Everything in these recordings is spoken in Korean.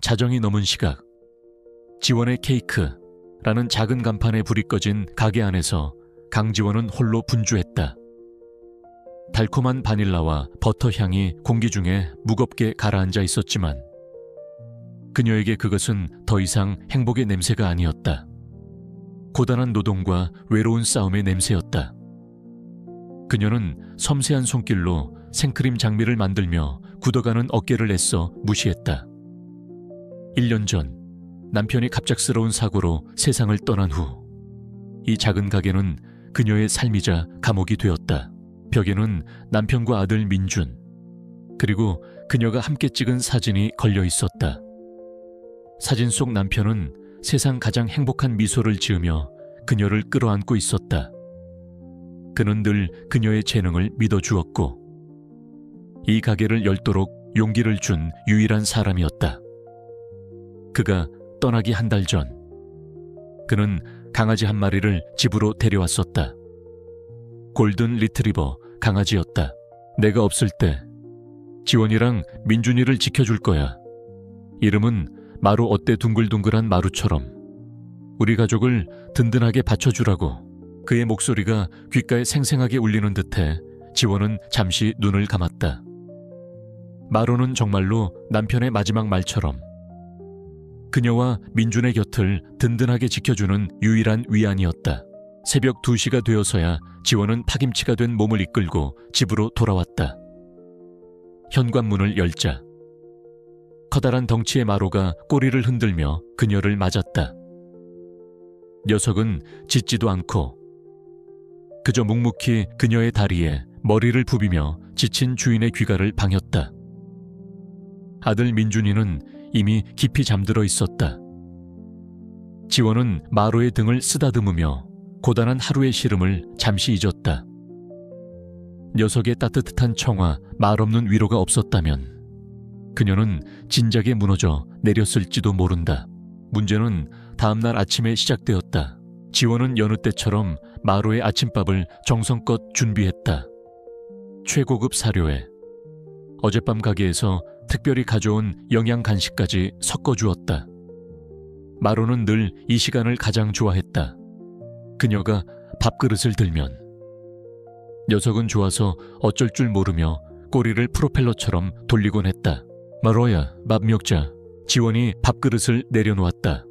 자정이 넘은 시각, 지원의 케이크라는 작은 간판에 불이 꺼진 가게 안에서 강지원은 홀로 분주했다. 달콤한 바닐라와 버터 향이 공기 중에 무겁게 가라앉아 있었지만 그녀에게 그것은 더 이상 행복의 냄새가 아니었다. 고단한 노동과 외로운 싸움의 냄새였다. 그녀는 섬세한 손길로 생크림 장미를 만들며 굳어가는 어깨를 애써 무시했다. 1년 전 남편이 갑작스러운 사고로 세상을 떠난 후 이 작은 가게는 그녀의 삶이자 감옥이 되었다. 벽에는 남편과 아들 민준, 그리고 그녀가 함께 찍은 사진이 걸려 있었다. 사진 속 남편은 세상 가장 행복한 미소를 지으며 그녀를 끌어안고 있었다. 그는 늘 그녀의 재능을 믿어주었고 이 가게를 열도록 용기를 준 유일한 사람이었다. 그가 떠나기 한 달 전, 그는 강아지 한 마리를 집으로 데려왔었다. 골든 리트리버 강아지였다. 내가 없을 때 지원이랑 민준이를 지켜줄 거야. 이름은 마루 어때 둥글둥글한 마루처럼. 우리 가족을 든든하게 받쳐주라고. 그의 목소리가 귓가에 생생하게 울리는 듯해 지원은 잠시 눈을 감았다. 마루는 정말로 남편의 마지막 말처럼 그녀와 민준의 곁을 든든하게 지켜주는 유일한 위안이었다. 새벽 2시가 되어서야 지원은 파김치가 된 몸을 이끌고 집으로 돌아왔다. 현관문을 열자 커다란 덩치의 마루가 꼬리를 흔들며 그녀를 맞았다. 녀석은 짖지도 않고 그저 묵묵히 그녀의 다리에 머리를 부비며 지친 주인의 귀가를 방했다. 아들 민준이는 이미 깊이 잠들어 있었다. 지원은 마루의 등을 쓰다듬으며 고단한 하루의 시름을 잠시 잊었다. 녀석의 따뜻한 청아, 말없는 위로가 없었다면 그녀는 진작에 무너져 내렸을지도 모른다. 문제는 다음날 아침에 시작되었다. 지원은 여느 때처럼 마루의 아침밥을 정성껏 준비했다. 최고급 사료에 어젯밤 가게에서 특별히 가져온 영양 간식까지 섞어주었다. 마루는 늘 이 시간을 가장 좋아했다. 그녀가 밥그릇을 들면 녀석은 좋아서 어쩔 줄 모르며 꼬리를 프로펠러처럼 돌리곤 했다. 마루야, 밥 먹자. 지원이 밥그릇을 내려놓았다.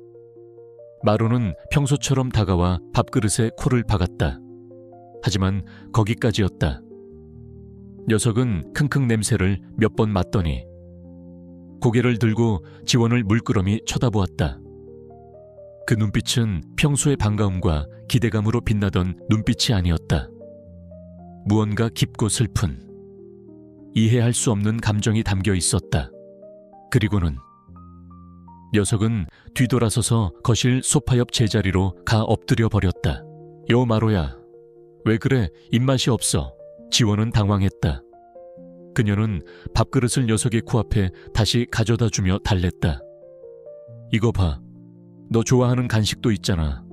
마루는 평소처럼 다가와 밥그릇에 코를 박았다. 하지만 거기까지였다. 녀석은 킁킁 냄새를 몇 번 맡더니 고개를 들고 지원을 물끄러미 쳐다보았다. 그 눈빛은 평소의 반가움과 기대감으로 빛나던 눈빛이 아니었다. 무언가 깊고 슬픈, 이해할 수 없는 감정이 담겨 있었다. 그리고는 녀석은 뒤돌아서서 거실 소파 옆 제자리로 가 엎드려 버렸다. 요 마루야, 왜 그래? 입맛이 없어. 지원은 당황했다. 그녀는 밥그릇을 녀석의 코앞에 다시 가져다 주며 달랬다. 이거 봐. 너 좋아하는 간식도 있잖아.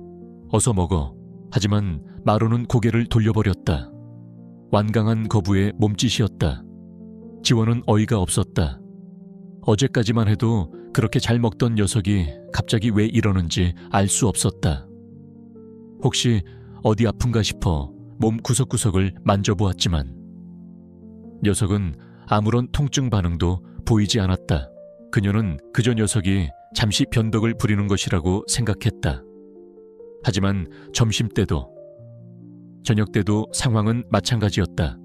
어서 먹어. 하지만 마루는 고개를 돌려버렸다. 완강한 거부의 몸짓이었다. 지원은 어이가 없었다. 어제까지만 해도 그렇게 잘 먹던 녀석이 갑자기 왜 이러는지 알 수 없었다. 혹시 어디 아픈가 싶어 몸 구석구석을 만져보았지만 녀석은 아무런 통증 반응도 보이지 않았다. 그녀는 그저 녀석이 잠시 변덕을 부리는 것이라고 생각했다. 하지만 점심때도 저녁때도 상황은 마찬가지였다.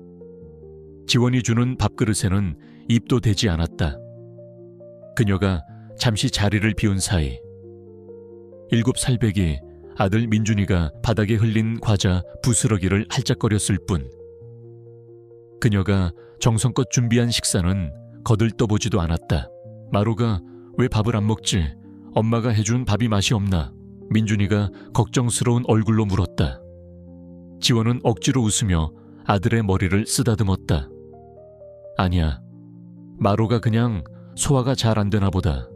지원이 주는 밥그릇에는 입도 대지 않았다. 그녀가 잠시 자리를 비운 사이 7살배기 아들 민준이가 바닥에 흘린 과자 부스러기를 할짝거렸을 뿐 그녀가 정성껏 준비한 식사는 거들떠보지도 않았다. 마루가 왜 밥을 안 먹지? 엄마가 해준 밥이 맛이 없나? 민준이가 걱정스러운 얼굴로 물었다. 지원은 억지로 웃으며 아들의 머리를 쓰다듬었다. 아니야. 마루가 그냥 소화가 잘 안 되나 보다.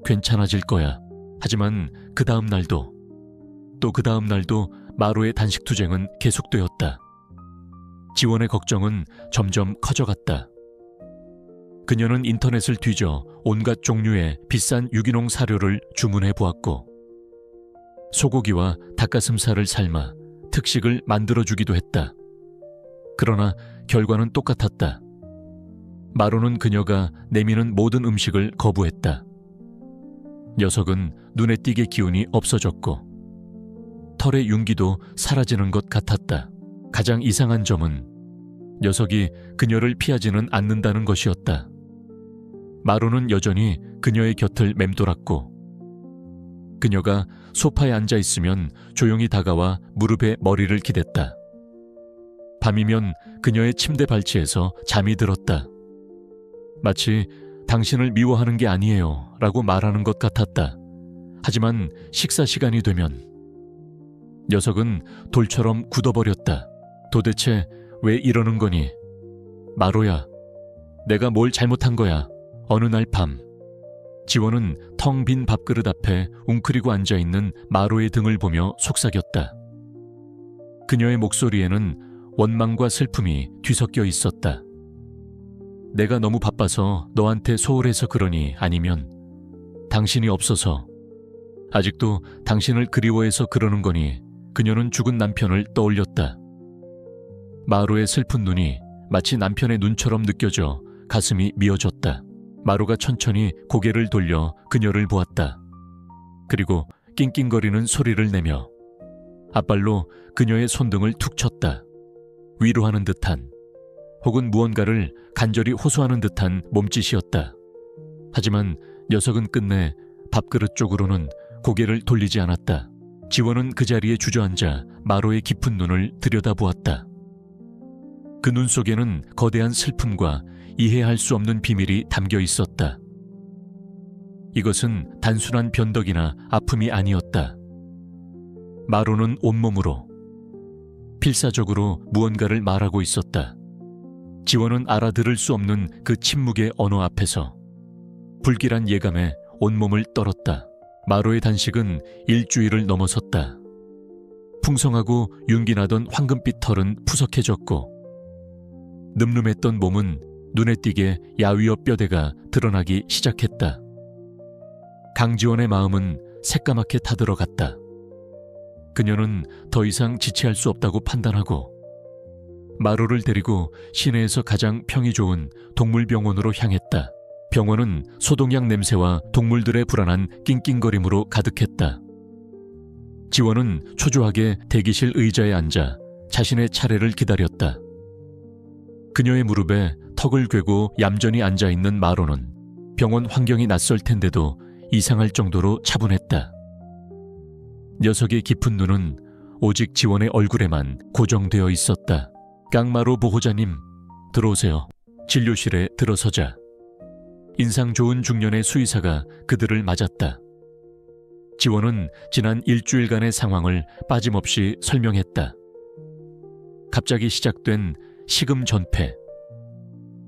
괜찮아질 거야. 하지만 그 다음 날도 또 그 다음 날도 마루의 단식 투쟁은 계속되었다. 지원의 걱정은 점점 커져갔다. 그녀는 인터넷을 뒤져 온갖 종류의 비싼 유기농 사료를 주문해 보았고 소고기와 닭가슴살을 삶아 특식을 만들어주기도 했다. 그러나 결과는 똑같았다. 마로는 그녀가 내미는 모든 음식을 거부했다. 녀석은 눈에 띄게 기운이 없어졌고 털의 윤기도 사라지는 것 같았다. 가장 이상한 점은 녀석이 그녀를 피하지는 않는다는 것이었다. 마로는 여전히 그녀의 곁을 맴돌았고 그녀가 소파에 앉아 있으면 조용히 다가와 무릎에 머리를 기댔다. 밤이면 그녀의 침대 발치에서 잠이 들었다. 마치 당신을 미워하는 게 아니에요 라고 말하는 것 같았다. 하지만 식사 시간이 되면 녀석은 돌처럼 굳어버렸다. 도대체 왜 이러는 거니? 마로야, 내가 뭘 잘못한 거야? 어느 날 밤, 지원은 텅 빈 밥그릇 앞에 웅크리고 앉아있는 마로의 등을 보며 속삭였다. 그녀의 목소리에는 원망과 슬픔이 뒤섞여 있었다. 내가 너무 바빠서 너한테 소홀해서 그러니 아니면 당신이 없어서 아직도 당신을 그리워해서 그러는 거니 그녀는 죽은 남편을 떠올렸다. 마로의 슬픈 눈이 마치 남편의 눈처럼 느껴져 가슴이 미어졌다. 마로가 천천히 고개를 돌려 그녀를 보았다. 그리고 낑낑거리는 소리를 내며 앞발로 그녀의 손등을 툭 쳤다. 위로하는 듯한 혹은 무언가를 간절히 호소하는 듯한 몸짓이었다. 하지만 녀석은 끝내 밥그릇 쪽으로는 고개를 돌리지 않았다. 지원은 그 자리에 주저앉아 마로의 깊은 눈을 들여다보았다. 그 눈 속에는 거대한 슬픔과 이해할 수 없는 비밀이 담겨 있었다. 이것은 단순한 변덕이나 아픔이 아니었다. 마로는 온몸으로 필사적으로 무언가를 말하고 있었다. 지원은 알아들을 수 없는 그 침묵의 언어 앞에서 불길한 예감에 온몸을 떨었다. 마로의 단식은 일주일을 넘어섰다. 풍성하고 윤기나던 황금빛 털은 푸석해졌고 늠름했던 몸은 눈에 띄게 야위어 뼈대가 드러나기 시작했다. 강지원의 마음은 새까맣게 타들어갔다. 그녀는 더 이상 지체할 수 없다고 판단하고 마로를 데리고 시내에서 가장 평이 좋은 동물병원으로 향했다. 병원은 소독약 냄새와 동물들의 불안한 낑낑거림으로 가득했다. 지원은 초조하게 대기실 의자에 앉아 자신의 차례를 기다렸다. 그녀의 무릎에 턱을 괴고 얌전히 앉아있는 마로는 병원 환경이 낯설 텐데도 이상할 정도로 차분했다. 녀석의 깊은 눈은 오직 지원의 얼굴에만 고정되어 있었다. 깡마로 보호자님, 들어오세요. 진료실에 들어서자 인상 좋은 중년의 수의사가 그들을 맞았다. 지원은 지난 일주일간의 상황을 빠짐없이 설명했다. 갑자기 시작된 식음 전폐,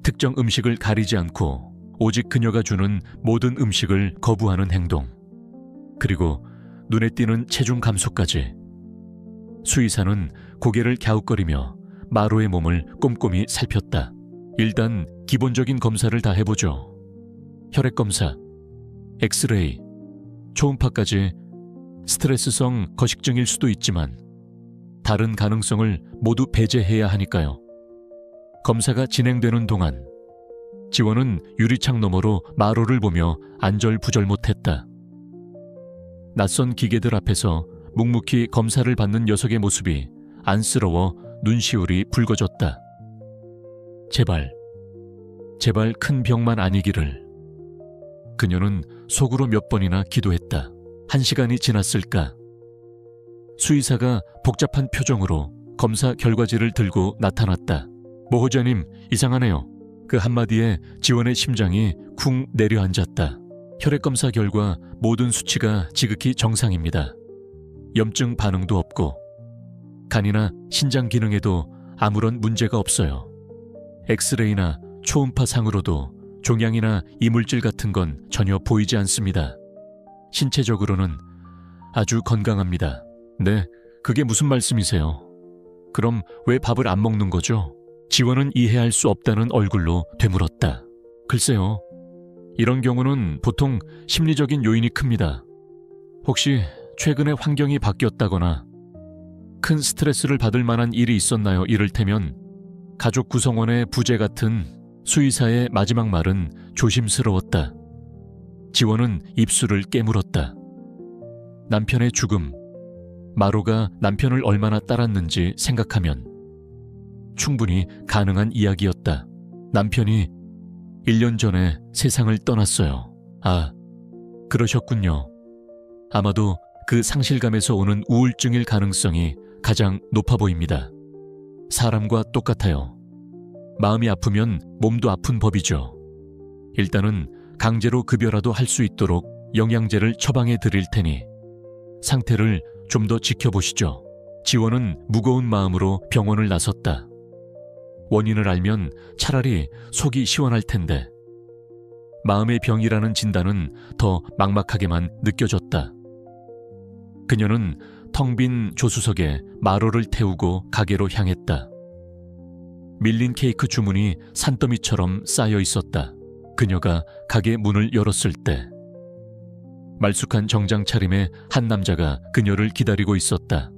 특정 음식을 가리지 않고 오직 그녀가 주는 모든 음식을 거부하는 행동, 그리고 눈에 띄는 체중 감소까지. 수의사는 고개를 갸웃거리며 마로의 몸을 꼼꼼히 살폈다. 일단 기본적인 검사를 다 해보죠. 혈액검사, 엑스레이, 초음파까지. 스트레스성 거식증일 수도 있지만 다른 가능성을 모두 배제해야 하니까요. 검사가 진행되는 동안 지원은 유리창 너머로 마로를 보며 안절부절 못했다. 낯선 기계들 앞에서 묵묵히 검사를 받는 녀석의 모습이 안쓰러워 눈시울이 붉어졌다. 제발 큰 병만 아니기를. 그녀는 속으로 몇 번이나 기도했다. 1시간이 지났을까? 수의사가 복잡한 표정으로 검사 결과지를 들고 나타났다. 보호자님, 이상하네요. 그 한마디에 지원의 심장이 쿵 내려앉았다. 혈액검사 결과 모든 수치가 지극히 정상입니다. 염증 반응도 없고 간이나 신장 기능에도 아무런 문제가 없어요. 엑스레이나 초음파 상으로도 종양이나 이물질 같은 건 전혀 보이지 않습니다. 신체적으로는 아주 건강합니다. 네, 그게 무슨 말씀이세요? 그럼 왜 밥을 안 먹는 거죠? 지원은 이해할 수 없다는 얼굴로 되물었다. 글쎄요. 이런 경우는 보통 심리적인 요인이 큽니다. 혹시 최근에 환경이 바뀌었다거나 큰 스트레스를 받을 만한 일이 있었나요? 이를테면 가족 구성원의 부재 같은 수의사의 마지막 말은 조심스러웠다. 지원은 입술을 깨물었다. 남편의 죽음, 마로가 남편을 얼마나 따랐는지 생각하면 충분히 가능한 이야기였다. 남편이 1년 전에 세상을 떠났어요. 아, 그러셨군요. 아마도 그 상실감에서 오는 우울증일 가능성이 가장 높아 보입니다. 사람과 똑같아요. 마음이 아프면 몸도 아픈 법이죠. 일단은 강제로 급여라도 할 수 있도록 영양제를 처방해 드릴 테니 상태를 좀 더 지켜보시죠. 지원은 무거운 마음으로 병원을 나섰다. 원인을 알면 차라리 속이 시원할 텐데 마음의 병이라는 진단은 더 막막하게만 느껴졌다. 그녀는 텅 빈 조수석에 마로를 태우고 가게로 향했다. 밀린 케이크 주문이 산더미처럼 쌓여 있었다. 그녀가 가게 문을 열었을 때 말쑥한 정장 차림의 한 남자가 그녀를 기다리고 있었다.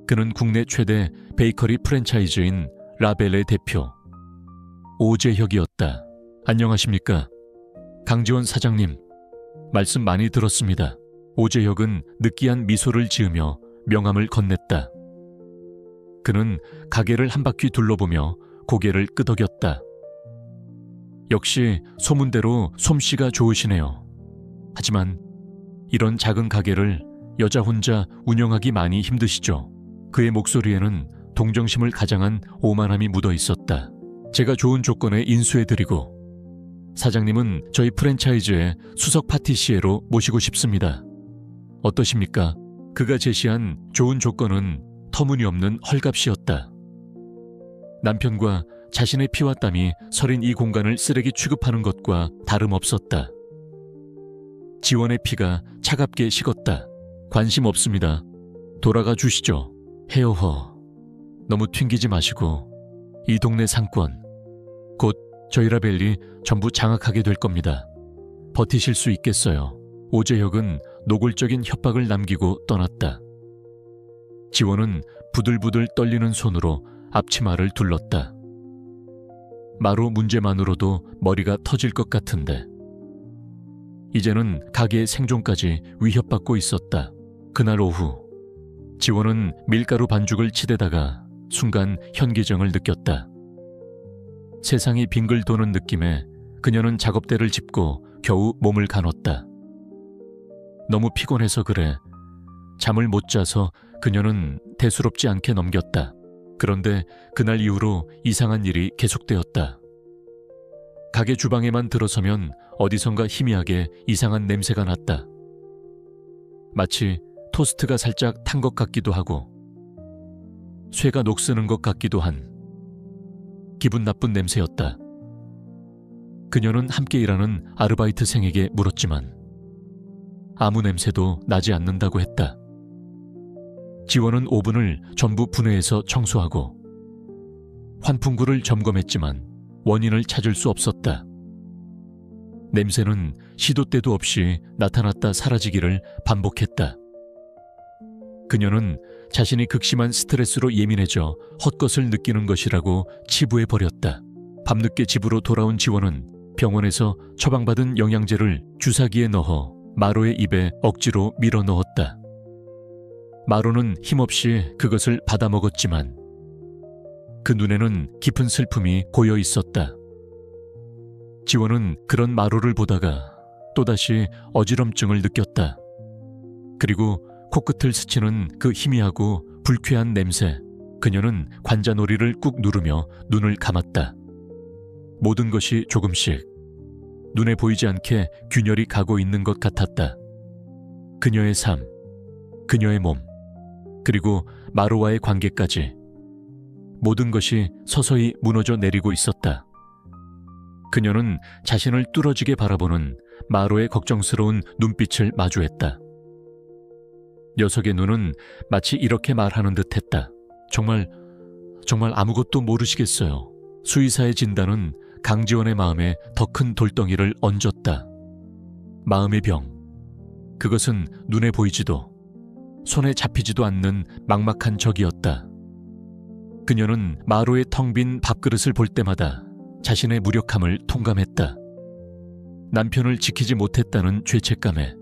그는 국내 최대 베이커리 프랜차이즈인 라벨의 대표 오재혁이었다. 안녕하십니까? 강지원 사장님, 말씀 많이 들었습니다. 오재혁은 느끼한 미소를 지으며 명함을 건넸다. 그는 가게를 한 바퀴 둘러보며 고개를 끄덕였다. 역시 소문대로 솜씨가 좋으시네요. 하지만 이런 작은 가게를 여자 혼자 운영하기 많이 힘드시죠? 그의 목소리에는 동정심을 가장한 오만함이 묻어 있었다. 제가 좋은 조건에 인수해드리고 사장님은 저희 프랜차이즈의 수석 파티시에로 모시고 싶습니다. 어떠십니까? 그가 제시한 좋은 조건은 터무니없는 헐값이었다. 남편과 자신의 피와 땀이 서린 이 공간을 쓰레기 취급하는 것과 다름없었다. 지원의 피가 차갑게 식었다. 관심 없습니다. 돌아가 주시죠. 헤어허. 너무 튕기지 마시고 이 동네 상권 곧 저희 라벨이 전부 장악하게 될 겁니다. 버티실 수 있겠어요. 오재혁은 노골적인 협박을 남기고 떠났다. 지원은 부들부들 떨리는 손으로 앞치마를 둘렀다. 마루 문제만으로도 머리가 터질 것 같은데 이제는 가게의 생존까지 위협받고 있었다. 그날 오후 지원은 밀가루 반죽을 치대다가 순간 현기증을 느꼈다. 세상이 빙글 도는 느낌에 그녀는 작업대를 짚고 겨우 몸을 가눴다. 너무 피곤해서 그래. 잠을 못 자서 그녀는 대수롭지 않게 넘겼다. 그런데 그날 이후로 이상한 일이 계속되었다. 가게 주방에만 들어서면 어디선가 희미하게 이상한 냄새가 났다. 마치 토스트가 살짝 탄 것 같기도 하고 쇠가 녹쓰는 것 같기도 한 기분 나쁜 냄새였다. 그녀는 함께 일하는 아르바이트생에게 물었지만 아무 냄새도 나지 않는다고 했다. 지원은 오븐을 전부 분해해서 청소하고 환풍구를 점검했지만 원인을 찾을 수 없었다. 냄새는 시도 때도 없이 나타났다 사라지기를 반복했다. 그녀는 자신이 극심한 스트레스로 예민해져 헛것을 느끼는 것이라고 치부해버렸다. 밤늦게 집으로 돌아온 지원은 병원에서 처방받은 영양제를 주사기에 넣어 마로의 입에 억지로 밀어 넣었다. 마로는 힘없이 그것을 받아먹었지만 그 눈에는 깊은 슬픔이 고여 있었다. 지원은 그런 마로를 보다가 또다시 어지럼증을 느꼈다. 그리고 코끝을 스치는 그 희미하고 불쾌한 냄새. 그녀는 관자놀이를 꾹 누르며 눈을 감았다. 모든 것이 조금씩 눈에 보이지 않게 균열이 가고 있는 것 같았다. 그녀의 삶, 그녀의 몸, 그리고 마로와의 관계까지 모든 것이 서서히 무너져 내리고 있었다. 그녀는 자신을 뚫어지게 바라보는 마로의 걱정스러운 눈빛을 마주했다. 녀석의 눈은 마치 이렇게 말하는 듯했다. 정말 아무것도 모르시겠어요. 수의사의 진단은 강지원의 마음에 더 큰 돌덩이를 얹었다. 마음의 병. 그것은 눈에 보이지도 손에 잡히지도 않는 막막한 적이었다. 그녀는 마루의 텅 빈 밥그릇을 볼 때마다 자신의 무력함을 통감했다. 남편을 지키지 못했다는 죄책감에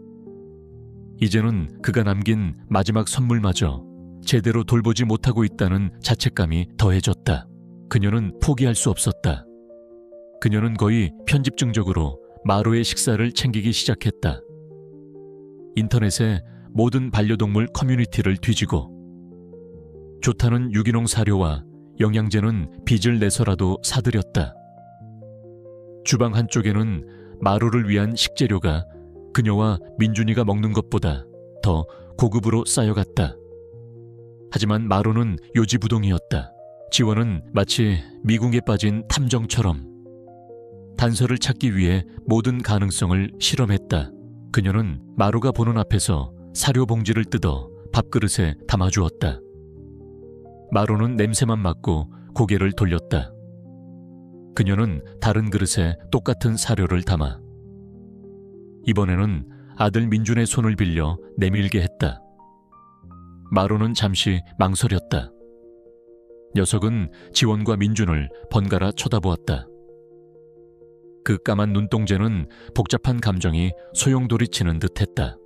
이제는 그가 남긴 마지막 선물마저 제대로 돌보지 못하고 있다는 자책감이 더해졌다. 그녀는 포기할 수 없었다. 그녀는 거의 편집증적으로 마루의 식사를 챙기기 시작했다. 인터넷에 모든 반려동물 커뮤니티를 뒤지고 좋다는 유기농 사료와 영양제는 빚을 내서라도 사들였다. 주방 한쪽에는 마루를 위한 식재료가 그녀와 민준이가 먹는 것보다 더 고급으로 쌓여갔다. 하지만 마루는 요지부동이었다. 지원은 마치 미궁에 빠진 탐정처럼 단서를 찾기 위해 모든 가능성을 실험했다. 그녀는 마루가 보는 앞에서 사료 봉지를 뜯어 밥그릇에 담아주었다. 마루는 냄새만 맡고 고개를 돌렸다. 그녀는 다른 그릇에 똑같은 사료를 담아 이번에는 아들 민준의 손을 빌려 내밀게 했다. 마루는 잠시 망설였다. 녀석은 지원과 민준을 번갈아 쳐다보았다. 그 까만 눈동자는 복잡한 감정이 소용돌이치는 듯했다.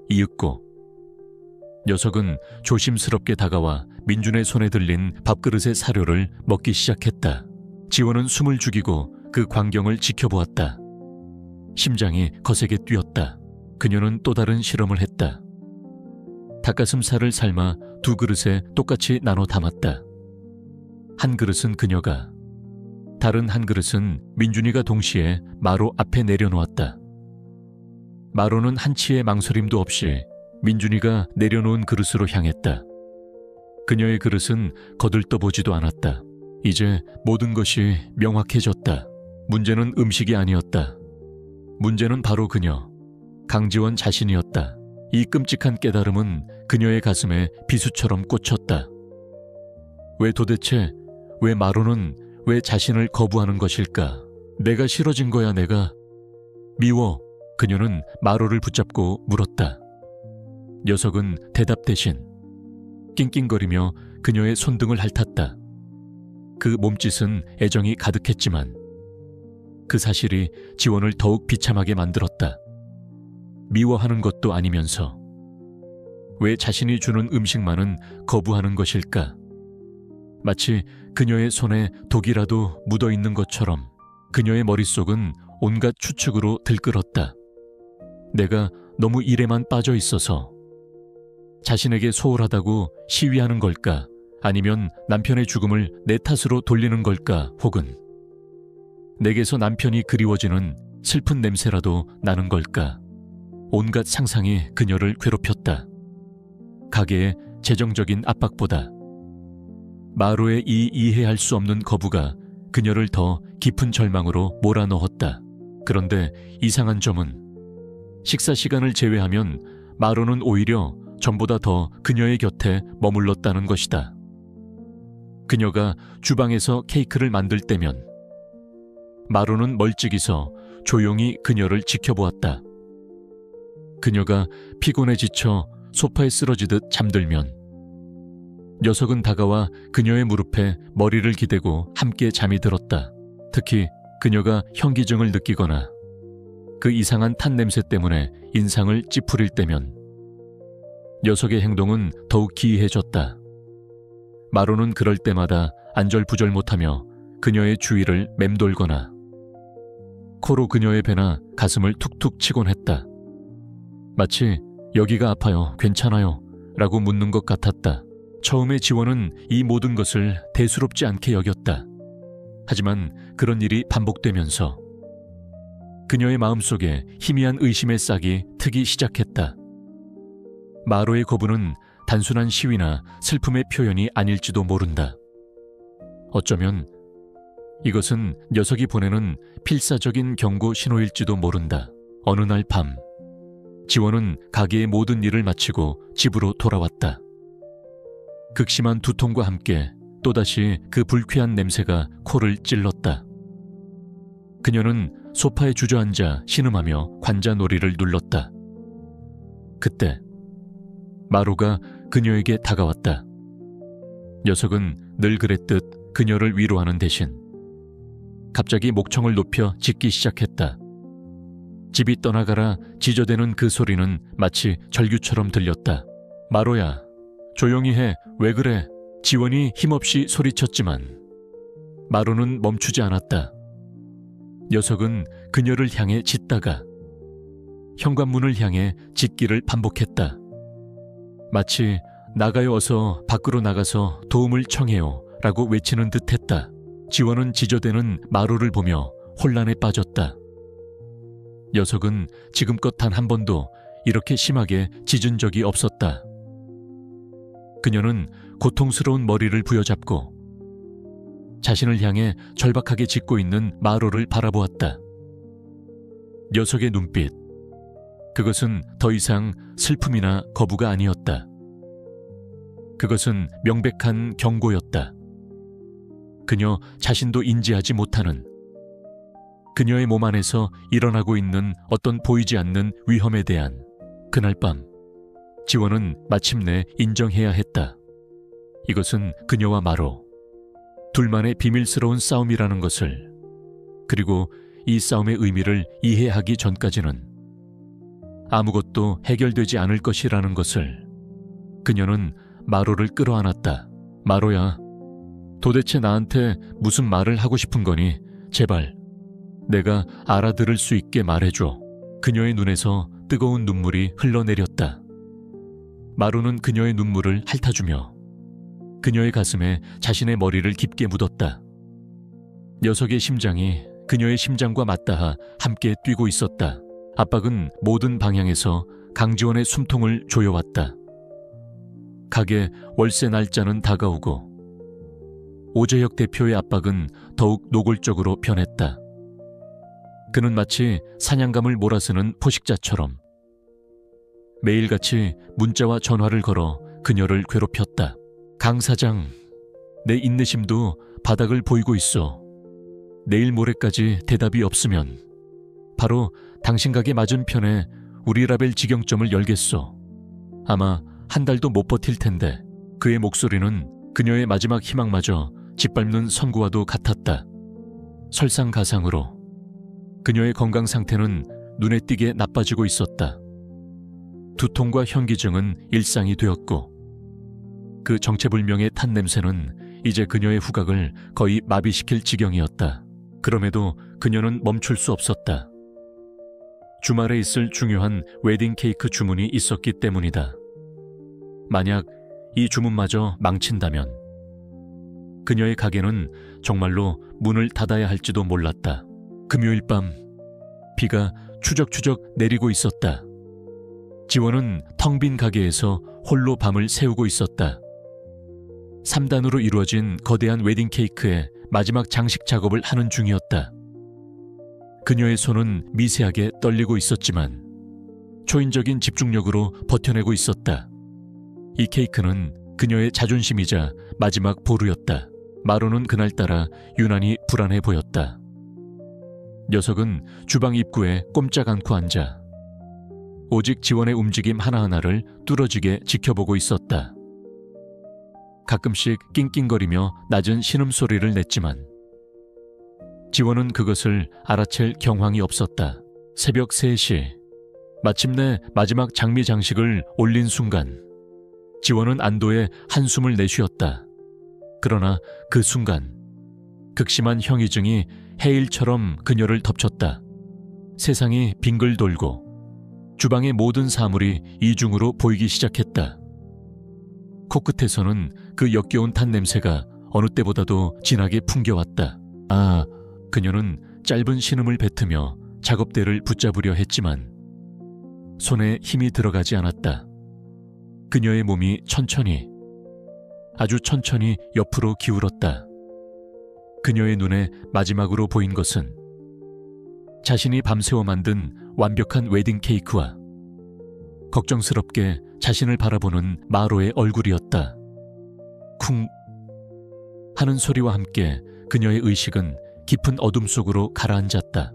이윽고 녀석은 조심스럽게 다가와 민준의 손에 들린 밥그릇의 사료를 먹기 시작했다. 지원은 숨을 죽이고 그 광경을 지켜보았다. 심장이 거세게 뛰었다. 그녀는 또 다른 실험을 했다. 닭가슴살을 삶아 두 그릇에 똑같이 나눠 담았다. 한 그릇은 그녀가, 다른 한 그릇은 민준이가 동시에 마루 앞에 내려놓았다. 마루는 한치의 망설임도 없이 민준이가 내려놓은 그릇으로 향했다. 그녀의 그릇은 거들떠보지도 않았다. 이제 모든 것이 명확해졌다. 문제는 음식이 아니었다. 문제는 바로 그녀, 강지원 자신이었다. 이 끔찍한 깨달음은 그녀의 가슴에 비수처럼 꽂혔다. 왜 마루는 왜 자신을 거부하는 것일까? 내가 싫어진 거야, 내가. 미워. 그녀는 마루를 붙잡고 물었다. 녀석은 대답 대신 낑낑거리며 그녀의 손등을 핥았다. 그 몸짓은 애정이 가득했지만 그 사실이 지원을 더욱 비참하게 만들었다. 미워하는 것도 아니면서 왜 자신이 주는 음식만은 거부하는 것일까? 마치 그녀의 손에 독이라도 묻어있는 것처럼 그녀의 머릿속은 온갖 추측으로 들끓었다. 내가 너무 일에만 빠져 있어서 자신에게 소홀하다고 시위하는 걸까? 아니면 남편의 죽음을 내 탓으로 돌리는 걸까? 혹은 내게서 남편이 그리워지는 슬픈 냄새라도 나는 걸까? 온갖 상상이 그녀를 괴롭혔다. 가게의 재정적인 압박보다 마루의 이 이해할 수 없는 거부가 그녀를 더 깊은 절망으로 몰아넣었다. 그런데 이상한 점은 식사 시간을 제외하면 마루는 오히려 전보다 더 그녀의 곁에 머물렀다는 것이다. 그녀가 주방에서 케이크를 만들 때면 마루는 멀찍이서 조용히 그녀를 지켜보았다. 그녀가 피곤해 지쳐 소파에 쓰러지듯 잠들면 녀석은 다가와 그녀의 무릎에 머리를 기대고 함께 잠이 들었다. 특히 그녀가 현기증을 느끼거나 그 이상한 탄 냄새 때문에 인상을 찌푸릴 때면 녀석의 행동은 더욱 기이해졌다. 마루는 그럴 때마다 안절부절 못하며 그녀의 주위를 맴돌거나 코로 그녀의 배나 가슴을 툭툭 치곤 했다. 마치 여기가 아파요, 괜찮아요 라고 묻는 것 같았다. 처음에 지원은 이 모든 것을 대수롭지 않게 여겼다. 하지만 그런 일이 반복되면서 그녀의 마음속에 희미한 의심의 싹이 트기 시작했다. 마루의 거부는 단순한 시위나 슬픔의 표현이 아닐지도 모른다. 어쩌면 이것은 녀석이 보내는 필사적인 경고 신호일지도 모른다. 어느 날 밤, 지원은 가게의 모든 일을 마치고 집으로 돌아왔다. 극심한 두통과 함께 또다시 그 불쾌한 냄새가 코를 찔렀다. 그녀는 소파에 주저앉아 신음하며 관자놀이를 눌렀다. 그때 마루가 그녀에게 다가왔다. 녀석은 늘 그랬듯 그녀를 위로하는 대신 갑자기 목청을 높여 짖기 시작했다. 집이 떠나가라 지저대는 그 소리는 마치 절규처럼 들렸다. 마로야, 조용히 해. 왜 그래? 지원이 힘없이 소리쳤지만 마로는 멈추지 않았다. 녀석은 그녀를 향해 짖다가 현관문을 향해 짖기를 반복했다. 마치 나가요, 어서 밖으로 나가서 도움을 청해요 라고 외치는 듯 했다. 지원은 지저대는 마루를 보며 혼란에 빠졌다. 녀석은 지금껏 단 한 번도 이렇게 심하게 짖은 적이 없었다. 그녀는 고통스러운 머리를 부여잡고 자신을 향해 절박하게 짖고 있는 마루를 바라보았다. 녀석의 눈빛, 그것은 더 이상 슬픔이나 거부가 아니었다. 그것은 명백한 경고였다. 그녀 자신도 인지하지 못하는 그녀의 몸 안에서 일어나고 있는 어떤 보이지 않는 위험에 대한 그날 밤 지원은 마침내 인정해야 했다. 이것은 그녀와 마로 둘만의 비밀스러운 싸움이라는 것을, 그리고 이 싸움의 의미를 이해하기 전까지는 아무것도 해결되지 않을 것이라는 것을 그녀는 마로를 끌어안았다. 마로야, 도대체 나한테 무슨 말을 하고 싶은 거니? 제발 내가 알아들을 수 있게 말해줘. 그녀의 눈에서 뜨거운 눈물이 흘러내렸다. 마루는 그녀의 눈물을 핥아주며 그녀의 가슴에 자신의 머리를 깊게 묻었다. 녀석의 심장이 그녀의 심장과 맞닿아 함께 뛰고 있었다. 압박은 모든 방향에서 강지원의 숨통을 조여왔다. 가게 월세 날짜는 다가오고 오재혁 대표의 압박은 더욱 노골적으로 변했다. 그는 마치 사냥감을 몰아쓰는 포식자처럼 매일같이 문자와 전화를 걸어 그녀를 괴롭혔다. 강 사장, 내 인내심도 바닥을 보이고 있어. 내일 모레까지 대답이 없으면 바로 당신 가게 맞은편에 우리 라벨 직영점을 열겠어. 아마 한 달도 못 버틸 텐데. 그의 목소리는 그녀의 마지막 희망마저 짓밟는 선구와도 같았다. 설상가상으로 그녀의 건강 상태는 눈에 띄게 나빠지고 있었다. 두통과 현기증은 일상이 되었고 그 정체불명의 탄 냄새는 이제 그녀의 후각을 거의 마비시킬 지경이었다. 그럼에도 그녀는 멈출 수 없었다. 주말에 있을 중요한 웨딩 케이크 주문이 있었기 때문이다. 만약 이 주문마저 망친다면 그녀의 가게는 정말로 문을 닫아야 할지도 몰랐다. 금요일 밤 비가 추적추적 내리고 있었다. 지원은 텅 빈 가게에서 홀로 밤을 새우고 있었다. 3단으로 이루어진 거대한 웨딩 케이크의 마지막 장식 작업을 하는 중이었다. 그녀의 손은 미세하게 떨리고 있었지만 초인적인 집중력으로 버텨내고 있었다. 이 케이크는 그녀의 자존심이자 마지막 보루였다. 마로는 그날따라 유난히 불안해 보였다. 녀석은 주방 입구에 꼼짝 않고 앉아 오직 지원의 움직임 하나하나를 뚫어지게 지켜보고 있었다. 가끔씩 낑낑거리며 낮은 신음소리를 냈지만 지원은 그것을 알아챌 경황이 없었다. 새벽 3시 마침내 마지막 장미 장식을 올린 순간 지원은 안도의 한숨을 내쉬었다. 그러나 그 순간 극심한 형이증이 해일처럼 그녀를 덮쳤다. 세상이 빙글 돌고 주방의 모든 사물이 이중으로 보이기 시작했다. 코끝에서는 그 역겨운 탄 냄새가 어느 때보다도 진하게 풍겨왔다. 아, 그녀는 짧은 신음을 뱉으며 작업대를 붙잡으려 했지만 손에 힘이 들어가지 않았다. 그녀의 몸이 천천히, 아주 천천히 옆으로 기울었다. 그녀의 눈에 마지막으로 보인 것은 자신이 밤새워 만든 완벽한 웨딩 케이크와 걱정스럽게 자신을 바라보는 마로의 얼굴이었다. 쿵 하는 소리와 함께 그녀의 의식은 깊은 어둠 속으로 가라앉았다.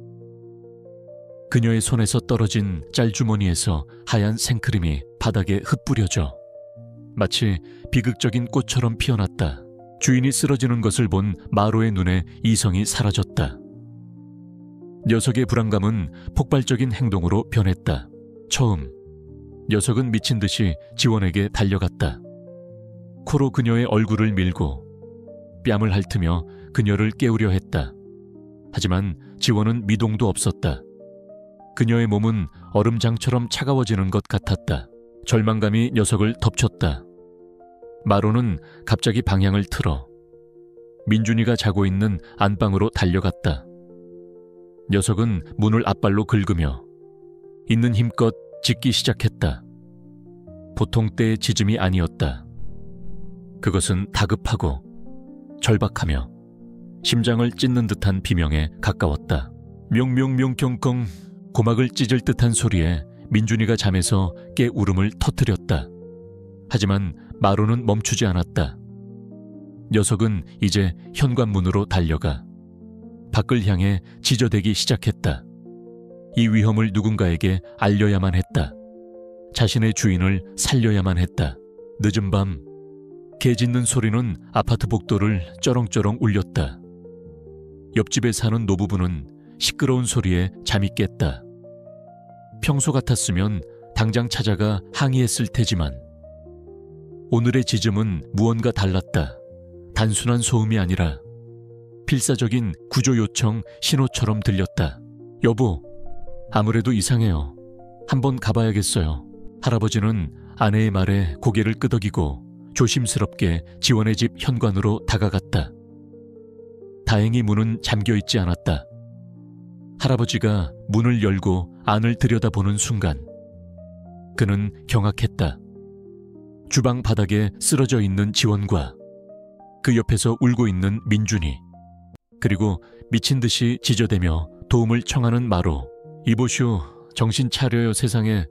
그녀의 손에서 떨어진 짤주머니에서 하얀 생크림이 바닥에 흩뿌려져 마치 비극적인 꽃처럼 피어났다. 주인이 쓰러지는 것을 본 마로의 눈에 이성이 사라졌다. 녀석의 불안감은 폭발적인 행동으로 변했다. 처음 녀석은 미친 듯이 지원에게 달려갔다. 코로 그녀의 얼굴을 밀고 뺨을 핥으며 그녀를 깨우려 했다. 하지만 지원은 미동도 없었다. 그녀의 몸은 얼음장처럼 차가워지는 것 같았다. 절망감이 녀석을 덮쳤다. 마로는 갑자기 방향을 틀어 민준이가 자고 있는 안방으로 달려갔다. 녀석은 문을 앞발로 긁으며 있는 힘껏 짖기 시작했다. 보통 때의 짖음이 아니었다. 그것은 다급하고 절박하며 심장을 찢는 듯한 비명에 가까웠다. 명명명경컹. 고막을 찢을 듯한 소리에 민준이가 잠에서 깨 울음을 터뜨렸다. 하지만 마로는 멈추지 않았다. 녀석은 이제 현관문으로 달려가 밖을 향해 지저대기 시작했다. 이 위험을 누군가에게 알려야만 했다. 자신의 주인을 살려야만 했다. 늦은 밤 개 짖는 소리는 아파트 복도를 쩌렁쩌렁 울렸다. 옆집에 사는 노부부는 시끄러운 소리에 잠이 깼다. 평소 같았으면 당장 찾아가 항의했을 테지만 오늘의 짖음은 무언가 달랐다. 단순한 소음이 아니라 필사적인 구조 요청 신호처럼 들렸다. 여보, 아무래도 이상해요. 한번 가봐야겠어요. 할아버지는 아내의 말에 고개를 끄덕이고 조심스럽게 지원의 집 현관으로 다가갔다. 다행히 문은 잠겨있지 않았다. 할아버지가 문을 열고 안을 들여다보는 순간 그는 경악했다. 주방 바닥에 쓰러져 있는 지원과 그 옆에서 울고 있는 민준이, 그리고 미친 듯이 지저대며 도움을 청하는 마로. 이보시오, 정신 차려요 세상에.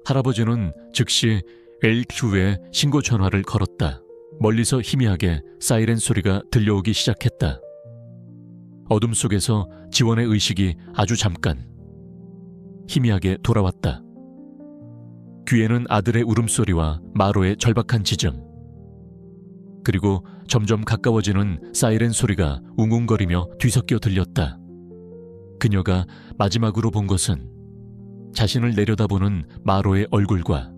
할아버지는 즉시 LQ에 신고 전화를 걸었다. 멀리서 희미하게 사이렌 소리가 들려오기 시작했다. 어둠 속에서 지원의 의식이 아주 잠깐 희미하게 돌아왔다. 귀에는 아들의 울음소리와 마로의 절박한 짖음, 그리고 점점 가까워지는 사이렌 소리가 웅웅거리며 뒤섞여 들렸다. 그녀가 마지막으로 본 것은 자신을 내려다보는 마로의 얼굴과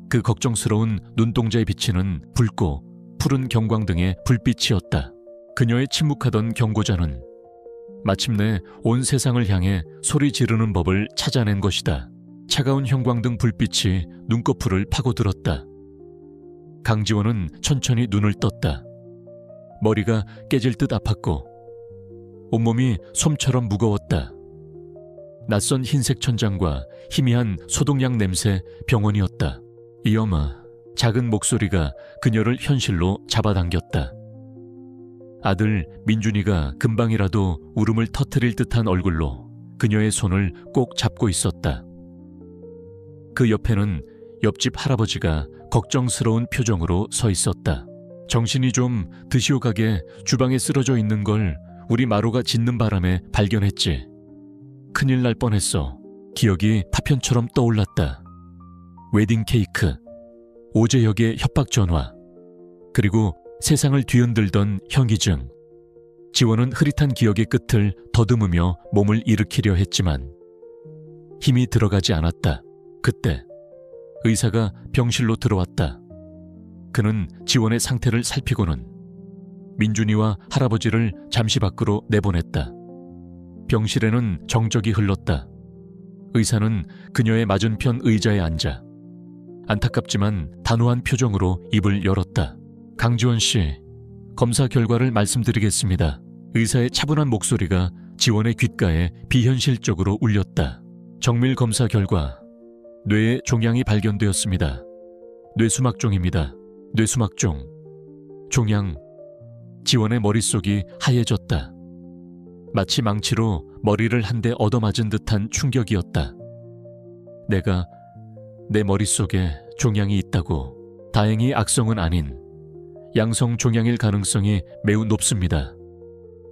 그 걱정스러운 눈동자에 비치는 붉고 푸른 경광등의 불빛이었다. 그녀의 침묵하던 경고자는 마침내 온 세상을 향해 소리 지르는 법을 찾아낸 것이다. 차가운 형광등 불빛이 눈꺼풀을 파고들었다. 강지원은 천천히 눈을 떴다. 머리가 깨질 듯 아팠고 온몸이 솜처럼 무거웠다. 낯선 흰색 천장과 희미한 소독약 냄새 병원이었다. 이엄아, 작은 목소리가 그녀를 현실로 잡아당겼다. 아들 민준이가 금방이라도 울음을 터뜨릴 듯한 얼굴로 그녀의 손을 꼭 잡고 있었다. 그 옆에는 옆집 할아버지가 걱정스러운 표정으로 서 있었다. 정신이 좀 드시오가게 주방에 쓰러져 있는 걸 우리 마로가 짖는 바람에 발견했지. 큰일 날 뻔했어. 기억이 파편처럼 떠올랐다. 웨딩 케이크, 오재혁의 협박 전화, 그리고 세상을 뒤흔들던 현기증. 지원은 흐릿한 기억의 끝을 더듬으며 몸을 일으키려 했지만 힘이 들어가지 않았다. 그때 의사가 병실로 들어왔다. 그는 지원의 상태를 살피고는 민준이와 할아버지를 잠시 밖으로 내보냈다. 병실에는 정적이 흘렀다. 의사는 그녀의 맞은편 의자에 앉아 안타깝지만 단호한 표정으로 입을 열었다. 강지원 씨, 검사 결과를 말씀드리겠습니다. 의사의 차분한 목소리가 지원의 귓가에 비현실적으로 울렸다. 정밀 검사 결과 뇌에 종양이 발견되었습니다. 뇌수막종입니다. 뇌수막종. 종양. 지원의 머릿속이 하얘졌다. 마치 망치로 머리를 한 대 얻어맞은 듯한 충격이었다. 내가 내 머릿속에 종양이 있다고. 다행히 악성은 아닌 양성 종양일 가능성이 매우 높습니다.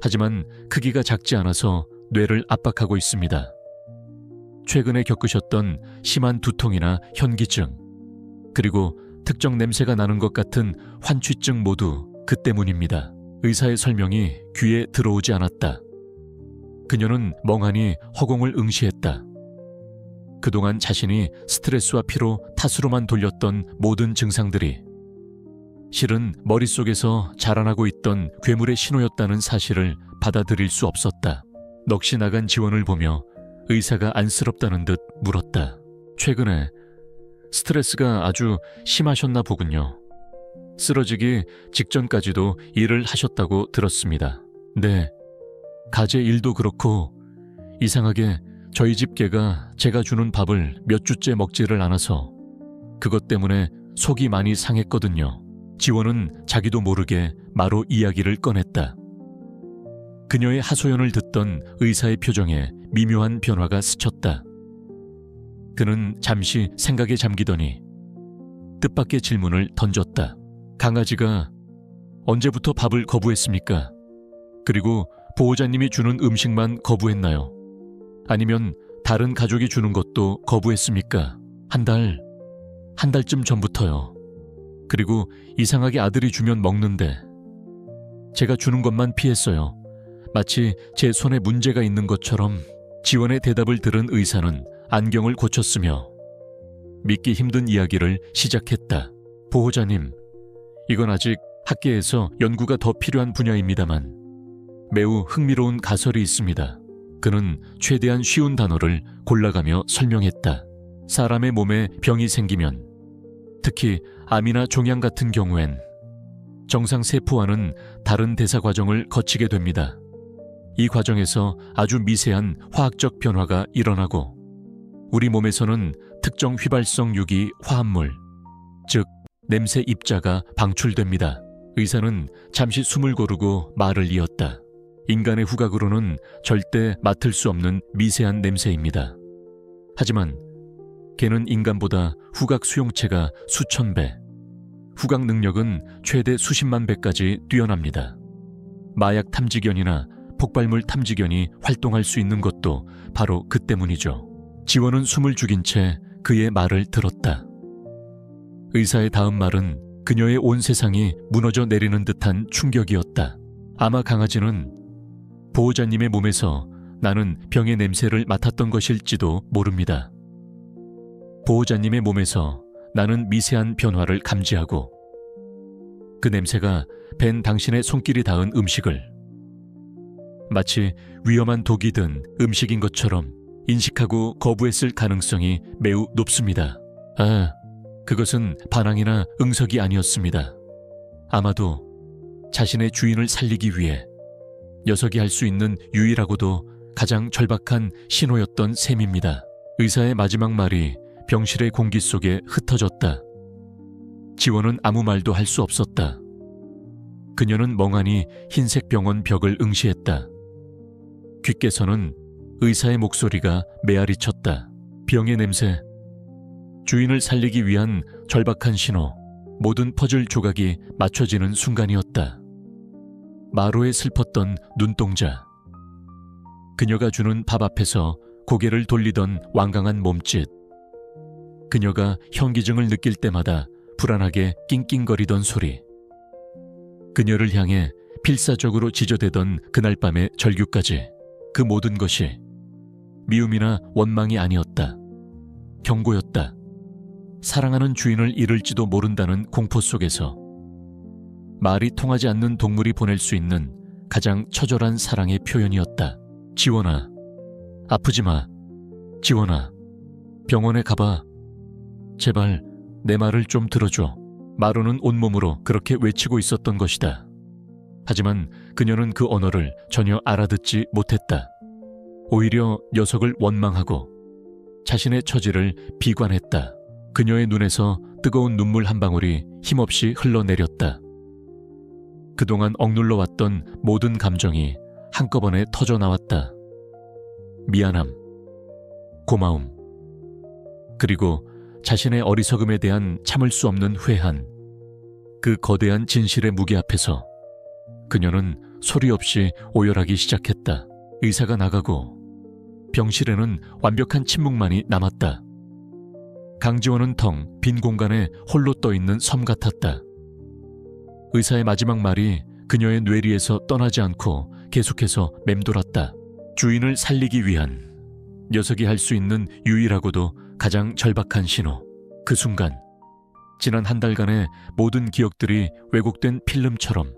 하지만 크기가 작지 않아서 뇌를 압박하고 있습니다. 최근에 겪으셨던 심한 두통이나 현기증, 그리고 특정 냄새가 나는 것 같은 환취증 모두 그 때문입니다. 의사의 설명이 귀에 들어오지 않았다. 그녀는 멍하니 허공을 응시했다. 그동안 자신이 스트레스와 피로 탓으로만 돌렸던 모든 증상들이 실은 머릿속에서 자라나고 있던 괴물의 신호였다는 사실을 받아들일 수 없었다. 넋이 나간 지원을 보며 의사가 안쓰럽다는 듯 물었다. 최근에 스트레스가 아주 심하셨나 보군요. 쓰러지기 직전까지도 일을 하셨다고 들었습니다. 네, 가재 일도 그렇고 이상하게 저희 집 개가 제가 주는 밥을 몇 주째 먹지를 않아서 그것 때문에 속이 많이 상했거든요. 지원은 자기도 모르게 마로 이야기를 꺼냈다. 그녀의 하소연을 듣던 의사의 표정에 미묘한 변화가 스쳤다. 그는 잠시 생각에 잠기더니 뜻밖의 질문을 던졌다. 강아지가 언제부터 밥을 거부했습니까? 그리고 보호자님이 주는 음식만 거부했나요? 아니면 다른 가족이 주는 것도 거부했습니까? 한 달쯤 전부터요. 그리고 이상하게 아들이 주면 먹는데 제가 주는 것만 피했어요. 마치 제 손에 문제가 있는 것처럼. 지원의 대답을 들은 의사는 안경을 고쳤으며 믿기 힘든 이야기를 시작했다. 보호자님, 이건 아직 학계에서 연구가 더 필요한 분야입니다만 매우 흥미로운 가설이 있습니다. 그는 최대한 쉬운 단어를 골라가며 설명했다. 사람의 몸에 병이 생기면, 특히 암이나 종양 같은 경우엔 정상 세포와는 다른 대사 과정을 거치게 됩니다. 이 과정에서 아주 미세한 화학적 변화가 일어나고 우리 몸에서는 특정 휘발성 유기 화합물, 즉 냄새 입자가 방출됩니다. 의사는 잠시 숨을 고르고 말을 이었다. 인간의 후각으로는 절대 맡을 수 없는 미세한 냄새입니다. 하지만 개는 인간보다 후각 수용체가 수천 배, 후각 능력은 최대 수십만 배까지 뛰어납니다. 마약 탐지견이나 폭발물 탐지견이 활동할 수 있는 것도 바로 그 때문이죠. 지원은 숨을 죽인 채 그의 말을 들었다. 의사의 다음 말은 그녀의 온 세상이 무너져 내리는 듯한 충격이었다. 아마 강아지는 보호자님의 몸에서 나는 병의 냄새를 맡았던 것일지도 모릅니다. 보호자님의 몸에서 나는 미세한 변화를 감지하고 그 냄새가 벤 당신의 손길이 닿은 음식을 마치 위험한 독이 든 음식인 것처럼 인식하고 거부했을 가능성이 매우 높습니다. 그것은 반항이나 응석이 아니었습니다. 아마도 자신의 주인을 살리기 위해 녀석이 할 수 있는 유일하고도 가장 절박한 신호였던 셈입니다. 의사의 마지막 말이 병실의 공기 속에 흩어졌다. 지원은 아무 말도 할 수 없었다. 그녀는 멍하니 흰색 병원 벽을 응시했다. 귓께서는 의사의 목소리가 메아리쳤다. 병의 냄새, 주인을 살리기 위한 절박한 신호, 모든 퍼즐 조각이 맞춰지는 순간이었다. 마로의 슬펐던 눈동자, 그녀가 주는 밥 앞에서 고개를 돌리던 완강한 몸짓, 그녀가 현기증을 느낄 때마다 불안하게 낑낑거리던 소리, 그녀를 향해 필사적으로 지저대던 그날 밤의 절규까지, 그 모든 것이 미움이나 원망이 아니었다. 경고였다. 사랑하는 주인을 잃을지도 모른다는 공포 속에서 말이 통하지 않는 동물이 보낼 수 있는 가장 처절한 사랑의 표현이었다. 지원아, 아프지 마. 지원아, 병원에 가봐. 제발 내 말을 좀 들어줘. 마로는 온몸으로 그렇게 외치고 있었던 것이다. 하지만 그녀는 그 언어를 전혀 알아듣지 못했다. 오히려 녀석을 원망하고 자신의 처지를 비관했다. 그녀의 눈에서 뜨거운 눈물 한 방울이 힘없이 흘러내렸다. 그동안 억눌러 왔던 모든 감정이 한꺼번에 터져 나왔다. 미안함, 고마움, 그리고 자신의 어리석음에 대한 참을 수 없는 회한. 그 거대한 진실의 무게 앞에서 그녀는 소리 없이 오열하기 시작했다. 의사가 나가고 병실에는 완벽한 침묵만이 남았다. 강지원은 텅 빈 공간에 홀로 떠있는 섬 같았다. 의사의 마지막 말이 그녀의 뇌리에서 떠나지 않고 계속해서 맴돌았다. 주인을 살리기 위한 녀석이 할 수 있는 유일하고도 가장 절박한 신호. 그 순간 지난 한 달간의 모든 기억들이 왜곡된 필름처럼,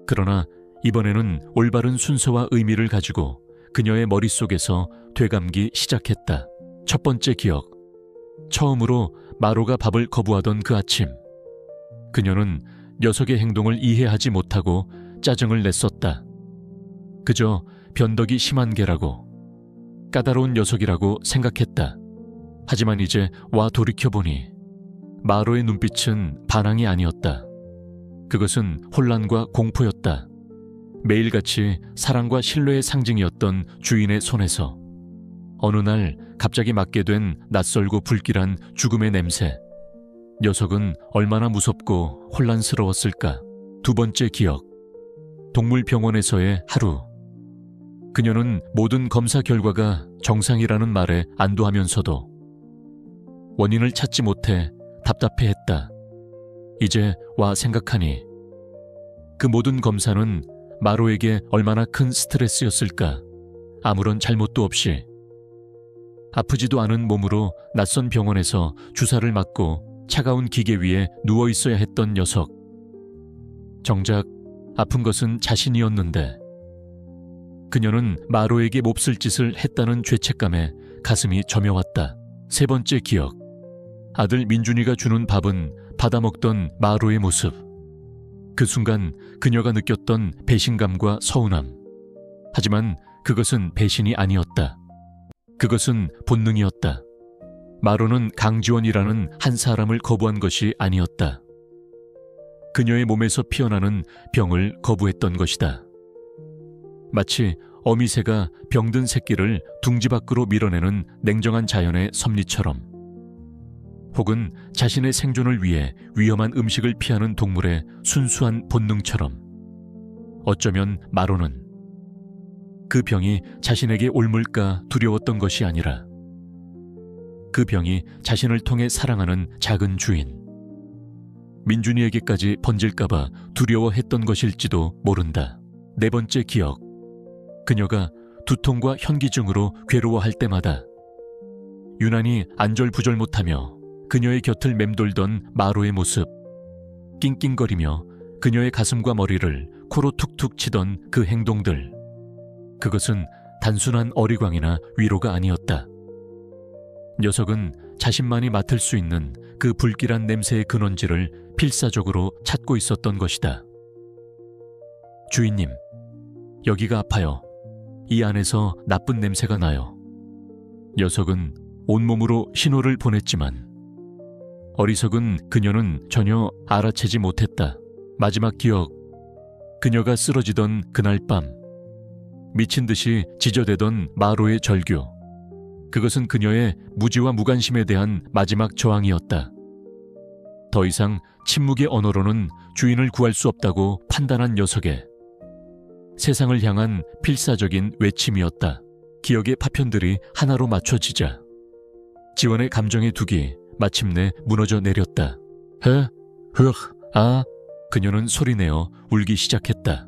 그러나 이번에는 올바른 순서와 의미를 가지고 그녀의 머릿속에서 되감기 시작했다. 첫 번째 기억. 처음으로 마로가 밥을 거부하던 그 아침. 그녀는 녀석의 행동을 이해하지 못하고 짜증을 냈었다. 그저 변덕이 심한 개라고, 까다로운 녀석이라고 생각했다. 하지만 이제 와 돌이켜보니 마로의 눈빛은 반항이 아니었다. 그것은 혼란과 공포였다. 매일같이 사랑과 신뢰의 상징이었던 주인의 손에서 어느 날 갑자기 맡게 된 낯설고 불길한 죽음의 냄새. 녀석은 얼마나 무섭고 혼란스러웠을까. 두 번째 기억. 동물병원에서의 하루. 그녀는 모든 검사 결과가 정상이라는 말에 안도하면서도 원인을 찾지 못해 답답해했다. 이제 와 생각하니 그 모든 검사는 마로에게 얼마나 큰 스트레스였을까. 아무런 잘못도 없이 아프지도 않은 몸으로 낯선 병원에서 주사를 맞고 차가운 기계 위에 누워있어야 했던 녀석. 정작 아픈 것은 자신이었는데 그녀는 마로에게 몹쓸 짓을 했다는 죄책감에 가슴이 저며왔다. 세 번째 기억. 아들 민준이가 주는 밥은 받아먹던 마로의 모습. 그 순간 그녀가 느꼈던 배신감과 서운함. 하지만 그것은 배신이 아니었다. 그것은 본능이었다. 마로는 강지원이라는 한 사람을 거부한 것이 아니었다. 그녀의 몸에서 피어나는 병을 거부했던 것이다. 마치 어미새가 병든 새끼를 둥지 밖으로 밀어내는 냉정한 자연의 섭리처럼, 혹은 자신의 생존을 위해 위험한 음식을 피하는 동물의 순수한 본능처럼, 어쩌면 마로는 그 병이 자신에게 옮을까 두려웠던 것이 아니라 그 병이 자신을 통해 사랑하는 작은 주인 민준이에게까지 번질까봐 두려워했던 것일지도 모른다. 네 번째 기억. 그녀가 두통과 현기증으로 괴로워할 때마다 유난히 안절부절 못하며 그녀의 곁을 맴돌던 마로의 모습, 낑낑거리며 그녀의 가슴과 머리를 코로 툭툭 치던 그 행동들. 그것은 단순한 어리광이나 위로가 아니었다. 녀석은 자신만이 맡을 수 있는 그 불길한 냄새의 근원지를 필사적으로 찾고 있었던 것이다. 주인님, 여기가 아파요. 이 안에서 나쁜 냄새가 나요. 녀석은 온몸으로 신호를 보냈지만 어리석은 그녀는 전혀 알아채지 못했다. 마지막 기억. 그녀가 쓰러지던 그날 밤, 미친 듯이 지저대던 마로의 절규. 그것은 그녀의 무지와 무관심에 대한 마지막 저항이었다. 더 이상 침묵의 언어로는 주인을 구할 수 없다고 판단한 녀석의 세상을 향한 필사적인 외침이었다. 기억의 파편들이 하나로 맞춰지자 지원의 감정의 둑이 마침내 무너져 내렸다. 그녀는 소리내어 울기 시작했다.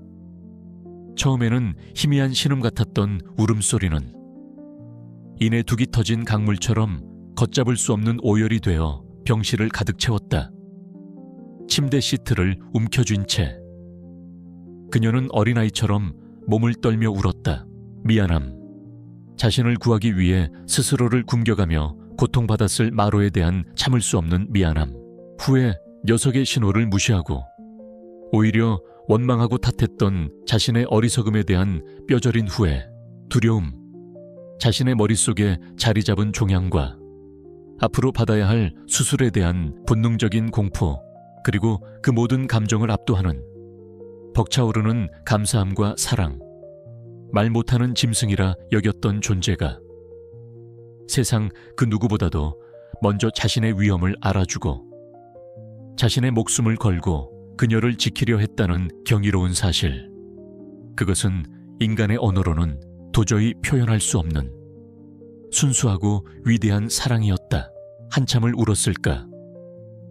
처음에는 희미한 신음 같았던 울음소리는 이내 둑이 터진 강물처럼 걷잡을 수 없는 오열이 되어 병실을 가득 채웠다. 침대 시트를 움켜쥔 채 그녀는 어린아이처럼 몸을 떨며 울었다. 미안함. 자신을 구하기 위해 스스로를 굶겨가며 고통받았을 마로에 대한 참을 수 없는 미안함. 후에 녀석의 신호를 무시하고 오히려 원망하고 탓했던 자신의 어리석음에 대한 뼈저린 후회, 두려움, 자신의 머릿속에 자리 잡은 종양과 앞으로 받아야 할 수술에 대한 본능적인 공포, 그리고 그 모든 감정을 압도하는 벅차오르는 감사함과 사랑, 말 못하는 짐승이라 여겼던 존재가 세상 그 누구보다도 먼저 자신의 위험을 알아주고 자신의 목숨을 걸고 그녀를 지키려 했다는 경이로운 사실. 그것은 인간의 언어로는 도저히 표현할 수 없는 순수하고 위대한 사랑이었다. 한참을 울었을까.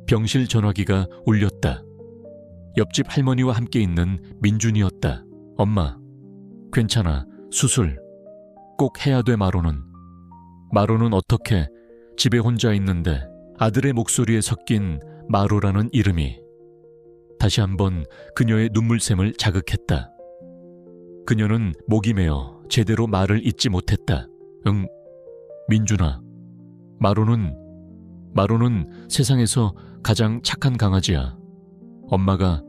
병실 전화기가 울렸다. 옆집 할머니와 함께 있는 민준이었다. 엄마, 괜찮아. 수술 꼭 해야 돼. 마로는 어떻게 집에 혼자 있는데. 아들의 목소리에 섞인 마로라는 이름이 다시 한번 그녀의 눈물샘을 자극했다. 그녀는 목이 메어 제대로 말을 잇지 못했다. 응, 민준아. 마로는 세상에서 가장 착한 강아지야. 엄마가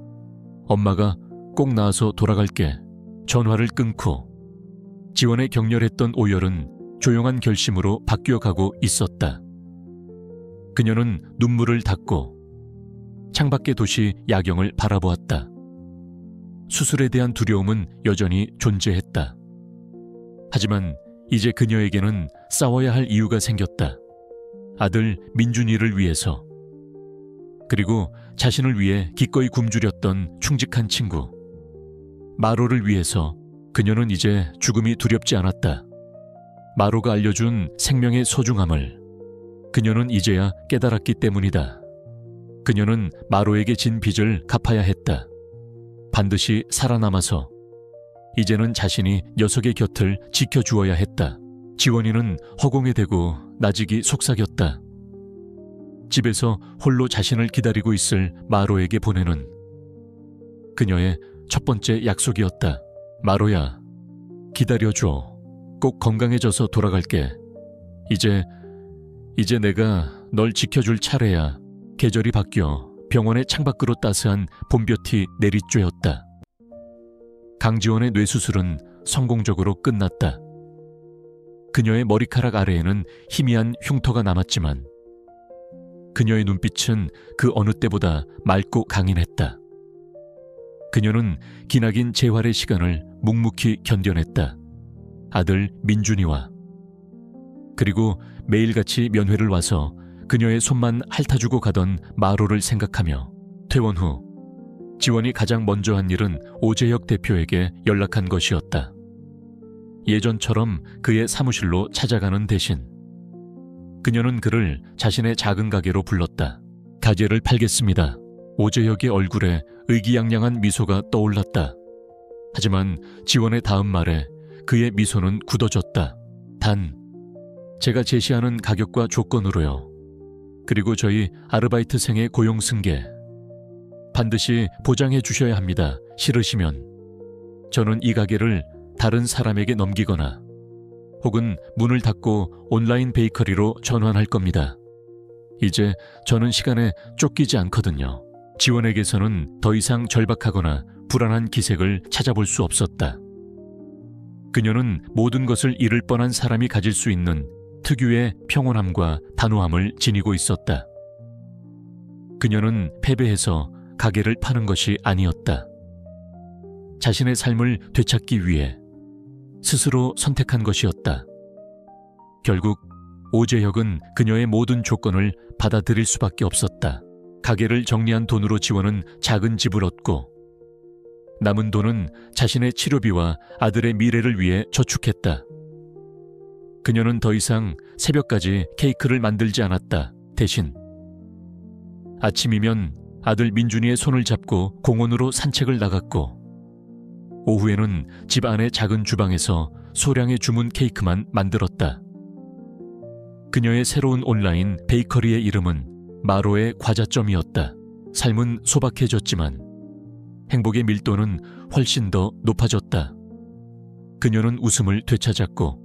꼭 나아서 돌아갈게. 전화를 끊고 지원의 격렬했던 오열은 조용한 결심으로 바뀌어가고 있었다. 그녀는 눈물을 닦고 창밖의 도시 야경을 바라보았다. 수술에 대한 두려움은 여전히 존재했다. 하지만 이제 그녀에게는 싸워야 할 이유가 생겼다. 아들 민준이를 위해서, 그리고 자신을 위해 기꺼이 굶주렸던 충직한 친구 마로를 위해서. 그녀는 이제 죽음이 두렵지 않았다. 마로가 알려준 생명의 소중함을 그녀는 이제야 깨달았기 때문이다. 그녀는 마로에게 진 빚을 갚아야 했다. 반드시 살아남아서 이제는 자신이 녀석의 곁을 지켜주어야 했다. 지원이는 허공에 대고 나직이 속삭였다. 집에서 홀로 자신을 기다리고 있을 마로에게 보내는 그녀의 첫 번째 약속이었다. 마로야, 기다려줘. 꼭 건강해져서 돌아갈게. 이제 내가 널 지켜줄 차례야. 계절이 바뀌어 병원의 창밖으로 따스한 봄볕이 내리쬐었다. 강지원의 뇌수술은 성공적으로 끝났다. 그녀의 머리카락 아래에는 희미한 흉터가 남았지만 그녀의 눈빛은 그 어느 때보다 맑고 강인했다. 그녀는 기나긴 재활의 시간을 묵묵히 견뎌냈다. 아들 민준이와, 그리고 매일같이 면회를 와서 그녀의 손만 핥아주고 가던 마로를 생각하며 퇴원 후 지원이 가장 먼저 한 일은 오재혁 대표에게 연락한 것이었다. 예전처럼 그의 사무실로 찾아가는 대신 그녀는 그를 자신의 작은 가게로 불렀다. 가게를 팔겠습니다. 오재혁의 얼굴에 의기양양한 미소가 떠올랐다. 하지만 지원의 다음 말에 그의 미소는 굳어졌다. 단, 제가 제시하는 가격과 조건으로요. 그리고 저희 아르바이트생의 고용 승계 반드시 보장해 주셔야 합니다. 싫으시면 저는 이 가게를 다른 사람에게 넘기거나 혹은 문을 닫고 온라인 베이커리로 전환할 겁니다. 이제 저는 시간에 쫓기지 않거든요. 지원에게서는 더 이상 절박하거나 불안한 기색을 찾아볼 수 없었다. 그녀는 모든 것을 잃을 뻔한 사람이 가질 수 있는 특유의 평온함과 단호함을 지니고 있었다. 그녀는 패배해서 가게를 파는 것이 아니었다. 자신의 삶을 되찾기 위해 스스로 선택한 것이었다. 결국 오재혁은 그녀의 모든 조건을 받아들일 수밖에 없었다. 가게를 정리한 돈으로 지원은 작은 집을 얻고 남은 돈은 자신의 치료비와 아들의 미래를 위해 저축했다. 그녀는 더 이상 새벽까지 케이크를 만들지 않았다. 대신 아침이면 아들 민준이의 손을 잡고 공원으로 산책을 나갔고 오후에는 집 안의 작은 주방에서 소량의 주문 케이크만 만들었다. 그녀의 새로운 온라인 베이커리의 이름은 마로의 과자점이었다. 삶은 소박해졌지만 행복의 밀도는 훨씬 더 높아졌다. 그녀는 웃음을 되찾았고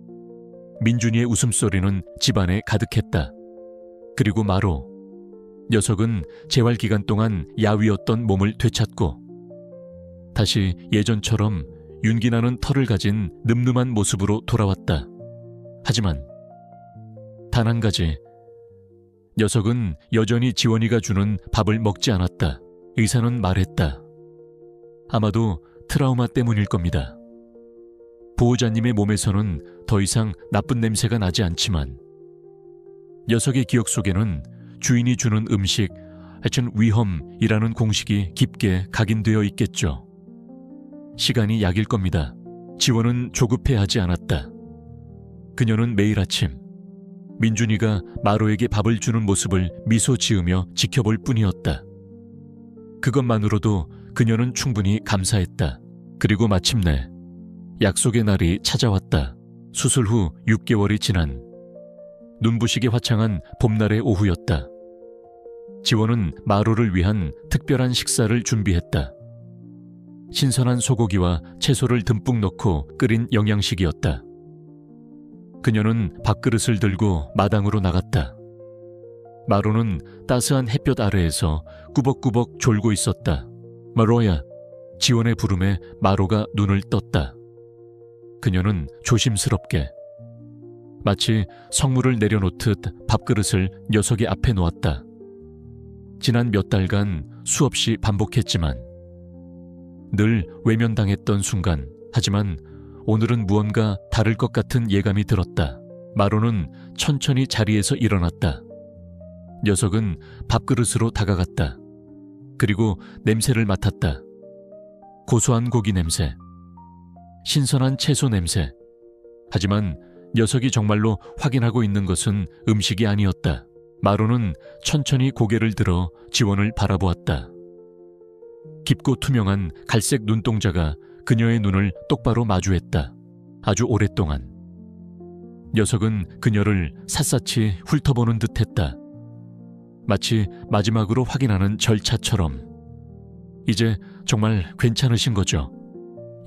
민준이의 웃음소리는 집안에 가득했다. 그리고 마로, 녀석은 재활 기간 동안 야위었던 몸을 되찾고 다시 예전처럼 윤기나는 털을 가진 늠름한 모습으로 돌아왔다. 하지만 단 한 가지, 녀석은 여전히 지원이가 주는 밥을 먹지 않았다. 의사는 말했다. 아마도 트라우마 때문일 겁니다. 보호자님의 몸에서는 더 이상 나쁜 냄새가 나지 않지만 녀석의 기억 속에는 주인이 주는 음식, 하여튼 위험이라는 공식이 깊게 각인되어 있겠죠. 시간이 약일 겁니다. 지원은 조급해하지 않았다. 그녀는 매일 아침 민준이가 마로에게 밥을 주는 모습을 미소 지으며 지켜볼 뿐이었다. 그것만으로도 그녀는 충분히 감사했다. 그리고 마침내 약속의 날이 찾아왔다. 수술 후 6개월이 지난 눈부시게 화창한 봄날의 오후였다. 지원은 마로를 위한 특별한 식사를 준비했다. 신선한 소고기와 채소를 듬뿍 넣고 끓인 영양식이었다. 그녀는 밥그릇을 들고 마당으로 나갔다. 마로는 따스한 햇볕 아래에서 꾸벅꾸벅 졸고 있었다. 마로야, 지원의 부름에 마로가 눈을 떴다. 그녀는 조심스럽게 마치 성물을 내려놓듯 밥그릇을 녀석의 앞에 놓았다. 지난 몇 달간 수없이 반복했지만 늘 외면당했던 순간, 하지만 오늘은 무언가 다를 것 같은 예감이 들었다. 마로는 천천히 자리에서 일어났다. 녀석은 밥그릇으로 다가갔다. 그리고 냄새를 맡았다. 고소한 고기 냄새, 신선한 채소 냄새. 하지만 녀석이 정말로 확인하고 있는 것은 음식이 아니었다. 마로는 천천히 고개를 들어 지원을 바라보았다. 깊고 투명한 갈색 눈동자가 그녀의 눈을 똑바로 마주했다. 아주 오랫동안. 녀석은 그녀를 샅샅이 훑어보는 듯했다. 마치 마지막으로 확인하는 절차처럼. 이제 정말 괜찮으신 거죠?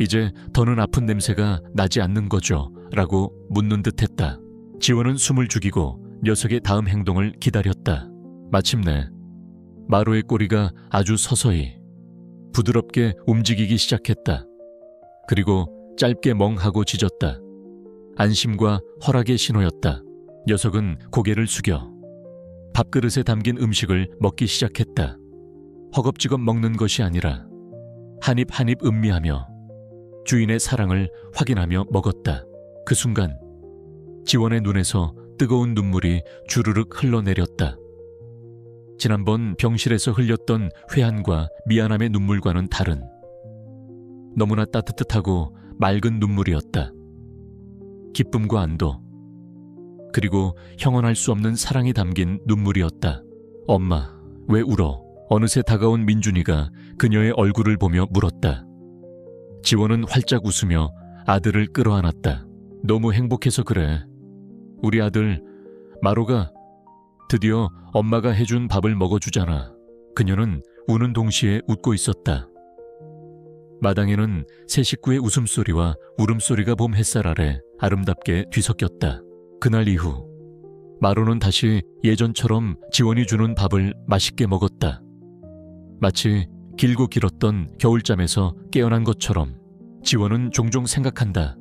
이제 더는 아픈 냄새가 나지 않는 거죠? 라고 묻는 듯했다. 지원은 숨을 죽이고 녀석의 다음 행동을 기다렸다. 마침내 마로의 꼬리가 아주 서서히 부드럽게 움직이기 시작했다. 그리고 짧게 멍하고 짖었다. 안심과 허락의 신호였다. 녀석은 고개를 숙여 밥그릇에 담긴 음식을 먹기 시작했다. 허겁지겁 먹는 것이 아니라 한 입 한 입 음미하며 주인의 사랑을 확인하며 먹었다. 그 순간 지원의 눈에서 뜨거운 눈물이 주르륵 흘러내렸다. 지난번 병실에서 흘렸던 회한과 미안함의 눈물과는 다른 너무나 따뜻하고 맑은 눈물이었다. 기쁨과 안도, 그리고 형언할 수 없는 사랑이 담긴 눈물이었다. 엄마, 왜 울어? 어느새 다가온 민준이가 그녀의 얼굴을 보며 물었다. 지원은 활짝 웃으며 아들을 끌어안았다. 너무 행복해서 그래. 우리 아들 마로가 드디어 엄마가 해준 밥을 먹어주잖아. 그녀는 우는 동시에 웃고 있었다. 마당에는 세 식구의 웃음소리와 울음소리가 봄 햇살 아래 아름답게 뒤섞였다. 그날 이후 마로는 다시 예전처럼 지원이 주는 밥을 맛있게 먹었다. 마치 길고 길었던 겨울잠에서 깨어난 것처럼. 지원은 종종 생각한다.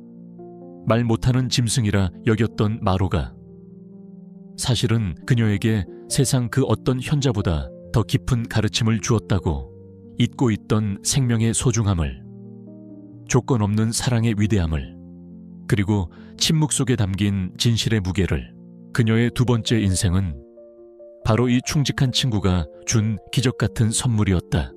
말 못하는 짐승이라 여겼던 마로가 사실은 그녀에게 세상 그 어떤 현자보다 더 깊은 가르침을 주었다고. 잊고 있던 생명의 소중함을, 조건 없는 사랑의 위대함을, 그리고 침묵 속에 담긴 진실의 무게를. 그녀의 두 번째 인생은 바로 이 충직한 친구가 준 기적 같은 선물이었다.